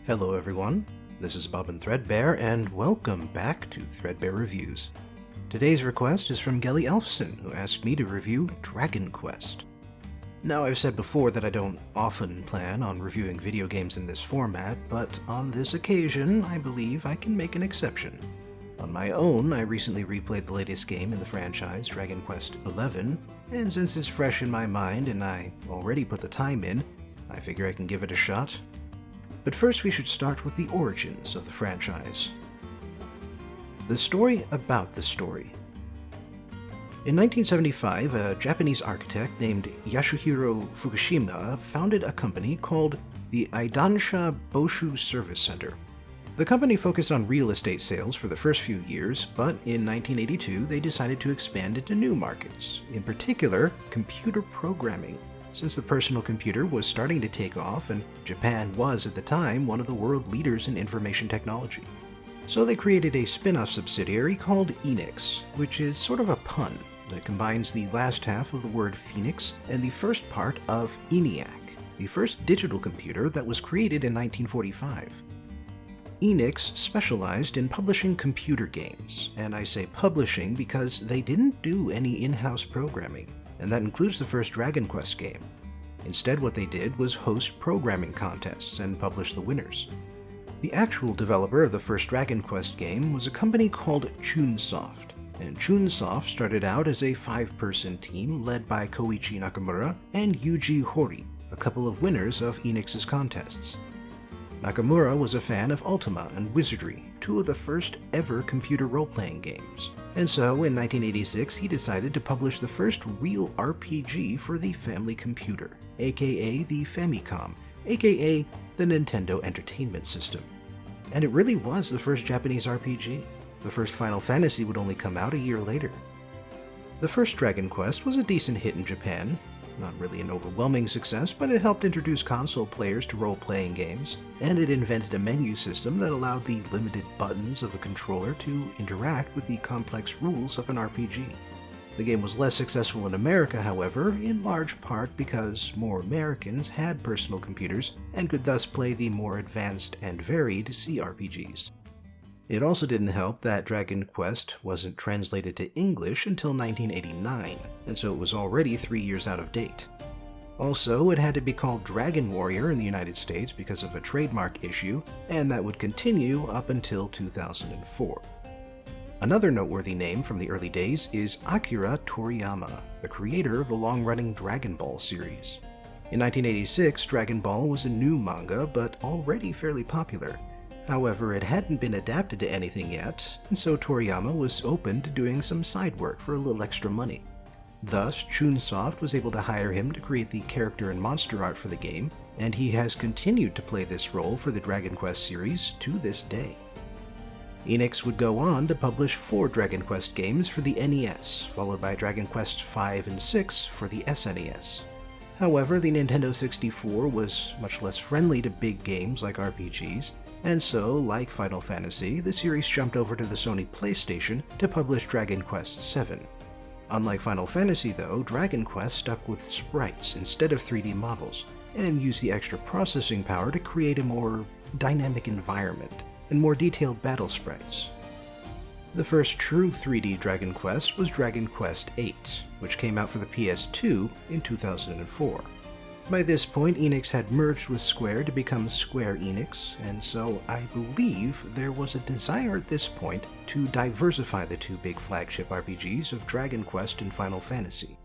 Hello everyone, this is Bob and Threadbare, and welcome back to Threadbare Reviews. Today's request is from Gelly Elfson, who asked me to review Dragon Quest. Now, I've said before that I don't often plan on reviewing video games in this format, but on this occasion, I believe I can make an exception. On my own, I recently replayed the latest game in the franchise, Dragon Quest XI, and since it's fresh in my mind and I already put the time in, I figure I can give it a shot. But first we should start with the origins of the franchise. The story about the story. In 1975, a Japanese architect named Yasuhiro Fukushima founded a company called the Aidansha Boshu Service Center. The company focused on real estate sales for the first few years, but in 1982 they decided to expand into new markets, in particular computer programming, since the personal computer was starting to take off and Japan was at the time one of the world leaders in information technology. So they created a spin-off subsidiary called Enix, which is sort of a pun that combines the last half of the word Phoenix and the first part of ENIAC, the first digital computer that was created in 1945. Enix specialized in publishing computer games, and I say publishing because they didn't do any in-house programming, and that includes the first Dragon Quest game. Instead, what they did was host programming contests and publish the winners. The actual developer of the first Dragon Quest game was a company called Chunsoft, and Chunsoft started out as a 5-person team led by Koichi Nakamura and Yuji Horii, a couple of winners of Enix's contests. Nakamura was a fan of Ultima and Wizardry, two of the first ever computer role-playing games, and so in 1986 he decided to publish the first real RPG for the family computer, aka the Famicom, aka the Nintendo Entertainment System. And it really was the first Japanese RPG. The first Final Fantasy would only come out a year later. The first Dragon Quest was a decent hit in Japan. Not really an overwhelming success, but it helped introduce console players to role-playing games, and it invented a menu system that allowed the limited buttons of a controller to interact with the complex rules of an RPG. The game was less successful in America, however, in large part because more Americans had personal computers and could thus play the more advanced and varied CRPGs. It also didn't help that Dragon Quest wasn't translated to English until 1989, and so it was already 3 years out of date. Also, it had to be called Dragon Warrior in the United States because of a trademark issue, and that would continue up until 2004. Another noteworthy name from the early days is Akira Toriyama, the creator of the long-running Dragon Ball series. In 1986, Dragon Ball was a new manga, but already fairly popular. However, it hadn't been adapted to anything yet, and so Toriyama was open to doing some side work for a little extra money. Thus, Chunsoft was able to hire him to create the character and monster art for the game, and he has continued to play this role for the Dragon Quest series to this day. Enix would go on to publish 4 Dragon Quest games for the NES, followed by Dragon Quest V and VI for the SNES. However, the Nintendo 64 was much less friendly to big games like RPGs, and so, like Final Fantasy, the series jumped over to the Sony PlayStation to publish Dragon Quest VII. Unlike Final Fantasy though, Dragon Quest stuck with sprites instead of 3D models, and used the extra processing power to create a more dynamic environment and more detailed battle sprites. The first true 3D Dragon Quest was Dragon Quest VIII, which came out for the PS2 in 2004. By this point, Enix had merged with Square to become Square Enix, and so I believe there was a desire at this point to diversify the two big flagship RPGs of Dragon Quest and Final Fantasy.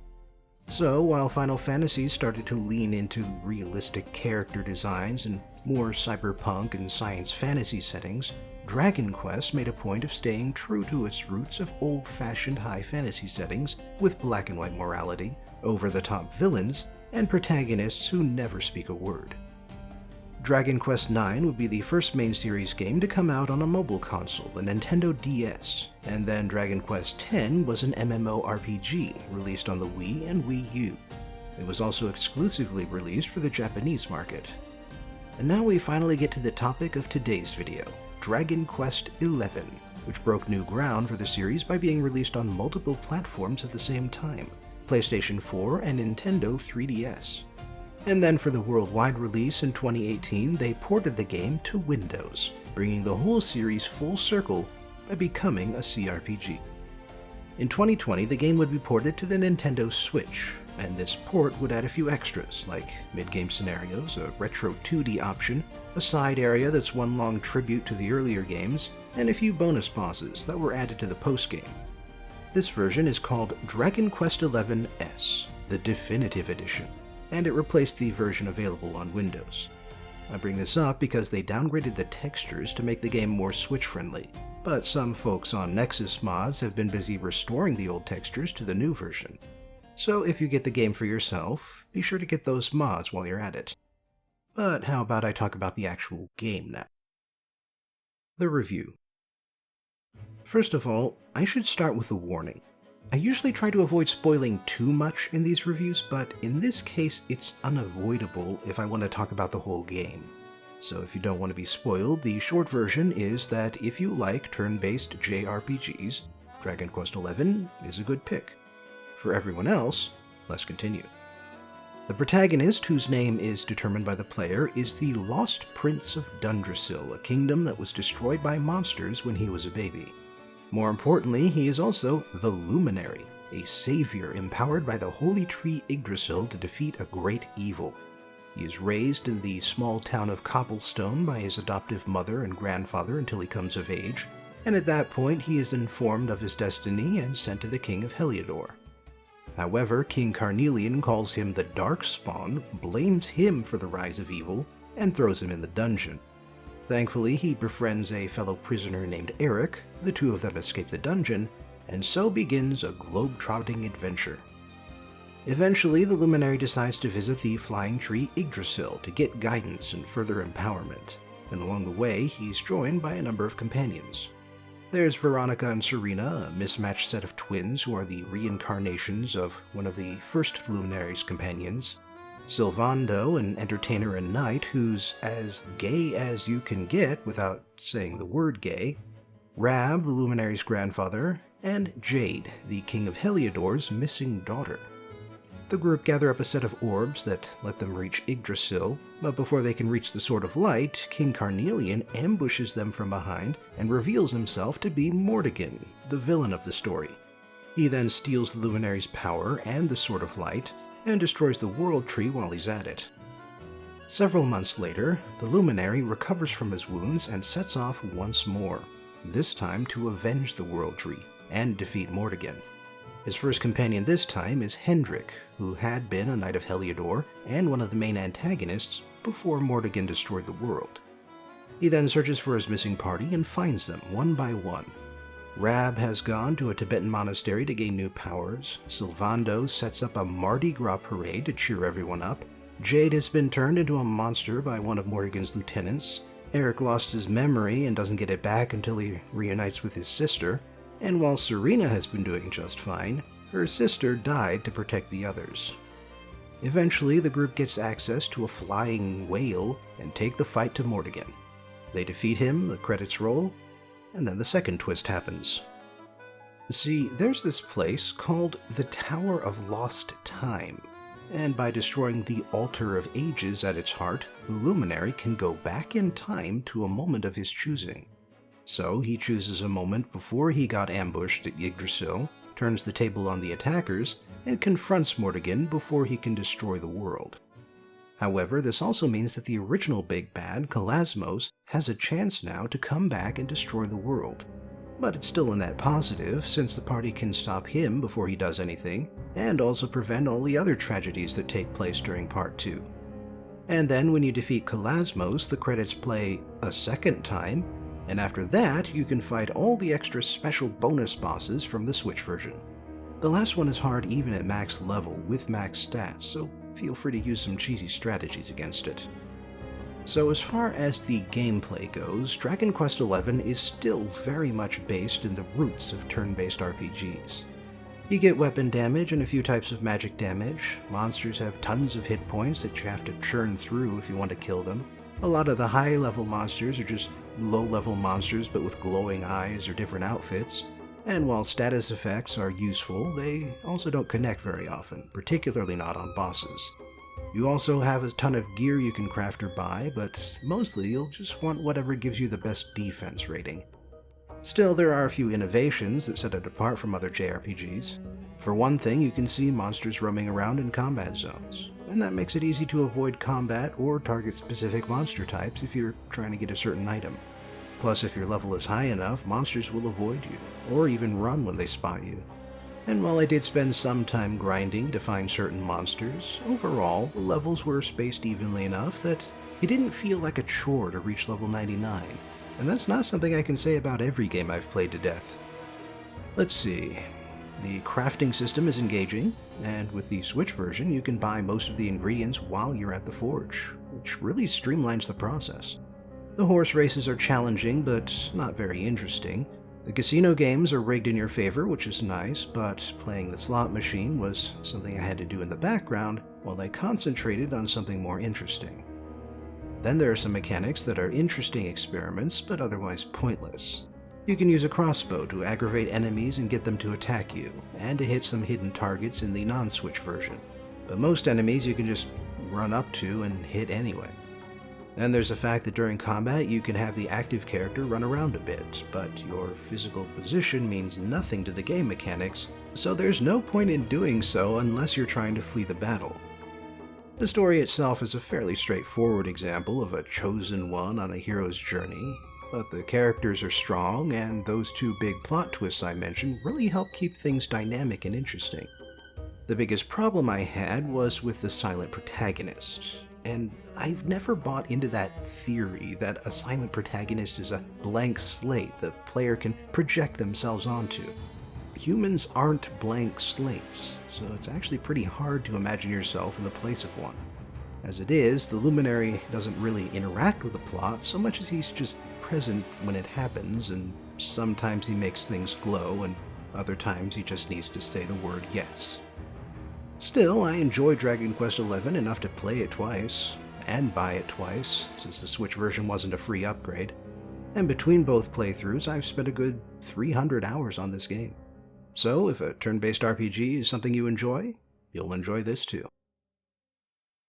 So, while Final Fantasy started to lean into realistic character designs and more cyberpunk and science fantasy settings, Dragon Quest made a point of staying true to its roots of old-fashioned high fantasy settings with black and white morality, over-the-top villains, and protagonists who never speak a word. Dragon Quest IX would be the first main series game to come out on a mobile console, the Nintendo DS, and then Dragon Quest X was an MMORPG released on the Wii and Wii U. It was also exclusively released for the Japanese market. And now we finally get to the topic of today's video, Dragon Quest XI, which broke new ground for the series by being released on multiple platforms at the same time, PlayStation 4 and Nintendo 3DS. And then for the worldwide release in 2018, they ported the game to Windows, bringing the whole series full circle by becoming a CRPG. In 2020, the game would be ported to the Nintendo Switch, and this port would add a few extras, like mid-game scenarios, a retro 2D option, a side area that's one long tribute to the earlier games, and a few bonus bosses that were added to the post-game. This version is called Dragon Quest XI S, the Definitive Edition, and it replaced the version available on Windows. I bring this up because they downgraded the textures to make the game more Switch-friendly, but some folks on Nexus Mods have been busy restoring the old textures to the new version. So if you get the game for yourself, be sure to get those mods while you're at it. But how about I talk about the actual game now? The review. First of all, I should start with a warning. I usually try to avoid spoiling too much in these reviews, but in this case it's unavoidable if I want to talk about the whole game. So if you don't want to be spoiled, the short version is that if you like turn-based JRPGs, Dragon Quest XI is a good pick. For everyone else, let's continue. The protagonist, whose name is determined by the player, is the Lost Prince of Dundrasil, a kingdom that was destroyed by monsters when he was a baby. More importantly, he is also the Luminary, a savior empowered by the holy tree Yggdrasil to defeat a great evil. He is raised in the small town of Cobblestone by his adoptive mother and grandfather until he comes of age, and at that point he is informed of his destiny and sent to the king of Heliodor. However, King Carnelian calls him the Darkspawn, blames him for the rise of evil, and throws him in the dungeon. Thankfully, he befriends a fellow prisoner named Eric, the two of them escape the dungeon, and so begins a globe-trotting adventure. Eventually, the Luminary decides to visit the flying tree Yggdrasil to get guidance and further empowerment, and along the way, he's joined by a number of companions. There's Veronica and Serena, a mismatched set of twins who are the reincarnations of one of the first Luminary's companions. Sylvando, an entertainer and knight who's as gay as you can get without saying the word gay. Rab, the Luminary's grandfather, and Jade, the king of Heliodor's missing daughter. The group gather up a set of orbs that let them reach Yggdrasil, but before they can reach the Sword of Light, King Carnelian ambushes them from behind and reveals himself to be Mordegon, the villain of the story. He then steals the Luminary's power and the Sword of Light, and destroys the World Tree while he's at it. Several months later, the Luminary recovers from his wounds and sets off once more, this time to avenge the World Tree and defeat Mordegon. His first companion this time is Hendrik, who had been a Knight of Heliodor and one of the main antagonists before Mordegon destroyed the world. He then searches for his missing party and finds them one by one. Rab has gone to a Tibetan monastery to gain new powers, Sylvando sets up a Mardi Gras parade to cheer everyone up, Jade has been turned into a monster by one of Mordegon's lieutenants, Eric lost his memory and doesn't get it back until he reunites with his sister, and while Serena has been doing just fine, her sister died to protect the others. Eventually, the group gets access to a flying whale and take the fight to Mordegon. They defeat him, the credits roll, and then the second twist happens. See, there's this place called the Tower of Lost Time, and by destroying the Altar of Ages at its heart, the Luminary can go back in time to a moment of his choosing. So he chooses a moment before he got ambushed at Yggdrasil, turns the table on the attackers, and confronts Mordegon before he can destroy the world. However, this also means that the original big bad, Kalasmos, has a chance now to come back and destroy the world. But it's still a net positive, since the party can stop him before he does anything, and also prevent all the other tragedies that take place during Part 2. And then when you defeat Kalasmos, the credits play a second time, and after that, you can fight all the extra special bonus bosses from the Switch version. The last one is hard even at max level with max stats, so feel free to use some cheesy strategies against it. So as far as the gameplay goes, Dragon Quest XI is still very much based in the roots of turn-based RPGs. You get weapon damage and a few types of magic damage, monsters have tons of hit points that you have to churn through if you want to kill them. A lot of the high-level monsters are just low-level monsters but with glowing eyes or different outfits, and while status effects are useful, they also don't connect very often, particularly not on bosses. You also have a ton of gear you can craft or buy, but mostly you'll just want whatever gives you the best defense rating. Still, there are a few innovations that set it apart from other JRPGs. For one thing, you can see monsters roaming around in combat zones, and that makes it easy to avoid combat or target specific monster types if you're trying to get a certain item. Plus, if your level is high enough, monsters will avoid you, or even run when they spot you. And while I did spend some time grinding to find certain monsters, overall, the levels were spaced evenly enough that it didn't feel like a chore to reach level 99. And that's not something I can say about every game I've played to death. Let's see. The crafting system is engaging, and with the Switch version, you can buy most of the ingredients while you're at the forge, which really streamlines the process. The horse races are challenging, but not very interesting. The casino games are rigged in your favor, which is nice, but playing the slot machine was something I had to do in the background while I concentrated on something more interesting. Then there are some mechanics that are interesting experiments, but otherwise pointless. You can use a crossbow to aggravate enemies and get them to attack you, and to hit some hidden targets in the non-Switch version. But most enemies you can just run up to and hit anyway. Then there's the fact that during combat you can have the active character run around a bit, but your physical position means nothing to the game mechanics, so there's no point in doing so unless you're trying to flee the battle. The story itself is a fairly straightforward example of a chosen one on a hero's journey, but the characters are strong, and those two big plot twists I mentioned really help keep things dynamic and interesting. The biggest problem I had was with the silent protagonist, and I've never bought into that theory that a silent protagonist is a blank slate the player can project themselves onto. Humans aren't blank slates, so it's actually pretty hard to imagine yourself in the place of one. As it is, the Luminary doesn't really interact with the plot so much as he's just present when it happens, and sometimes he makes things glow, and other times he just needs to say the word yes. Still, I enjoy Dragon Quest XI enough to play it twice, and buy it twice, since the Switch version wasn't a free upgrade. And between both playthroughs, I've spent a good 300 hours on this game. So, if a turn-based RPG is something you enjoy, you'll enjoy this too.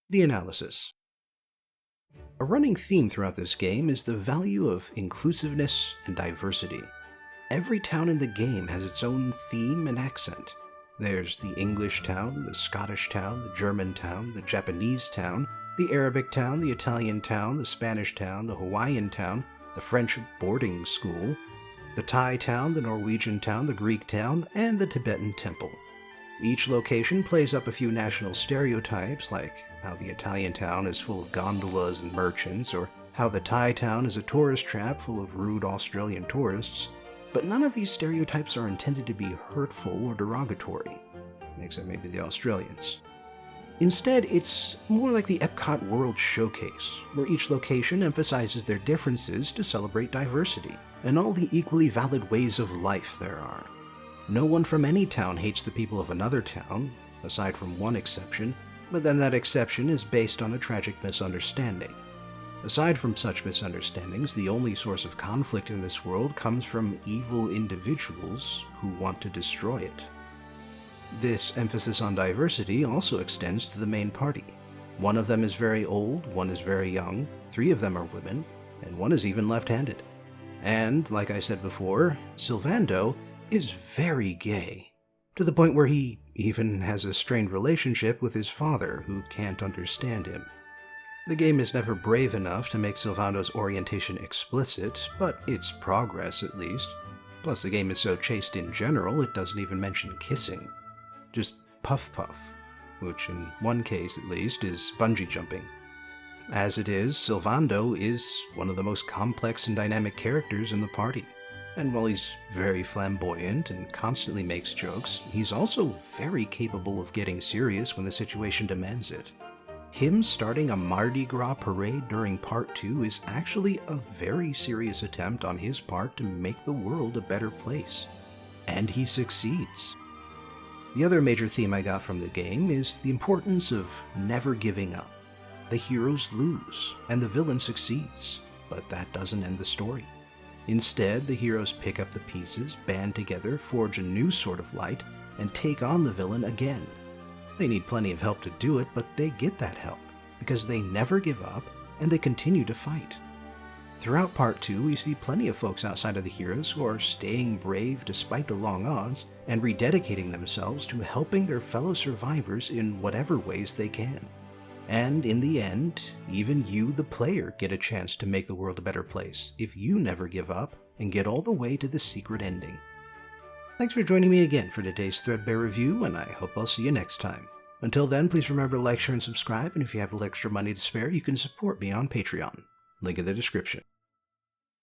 The analysis. A running theme throughout this game is the value of inclusiveness and diversity. Every town in the game has its own theme and accent. There's the English town, the Scottish town, the German town, the Japanese town, the Arabic town, the Italian town, the Spanish town, the Hawaiian town, the French boarding school, the Thai town, the Norwegian town, the Greek town, and the Tibetan temple. Each location plays up a few national stereotypes, like how the Italian town is full of gondolas and merchants, or how the Thai town is a tourist trap full of rude Australian tourists, but none of these stereotypes are intended to be hurtful or derogatory, except maybe the Australians. Instead, it's more like the Epcot World Showcase, where each location emphasizes their differences to celebrate diversity, and all the equally valid ways of life there are. No one from any town hates the people of another town, aside from one exception, but then that exception is based on a tragic misunderstanding. Aside from such misunderstandings, the only source of conflict in this world comes from evil individuals who want to destroy it. This emphasis on diversity also extends to the main party. One of them is very old, one is very young, 3 of them are women, and one is even left-handed. And, like I said before, Sylvando is very gay, to the point where he even has a strained relationship with his father, who can't understand him. The game is never brave enough to make Sylvando's orientation explicit, but it's progress at least. Plus the game is so chaste in general, it doesn't even mention kissing. Just puff-puff, which in one case at least is bungee jumping. As it is, Sylvando is one of the most complex and dynamic characters in the party. And while he's very flamboyant and constantly makes jokes, he's also very capable of getting serious when the situation demands it. Him starting a Mardi Gras parade during Part 2 is actually a very serious attempt on his part to make the world a better place. And he succeeds. The other major theme I got from the game is the importance of never giving up. The heroes lose, and the villain succeeds, but that doesn't end the story. Instead, the heroes pick up the pieces, band together, forge a new sort of light, and take on the villain again. They need plenty of help to do it, but they get that help because they never give up and they continue to fight. Throughout Part 2, we see plenty of folks outside of the heroes who are staying brave despite the long odds and rededicating themselves to helping their fellow survivors in whatever ways they can. And in the end, even you, the player, get a chance to make the world a better place if you never give up and get all the way to the secret ending. Thanks for joining me again for today's Threadbare review, and I hope I'll see you next time. Until then, please remember to like, share, and subscribe, and if you have a little extra money to spare, you can support me on Patreon. Link in the description.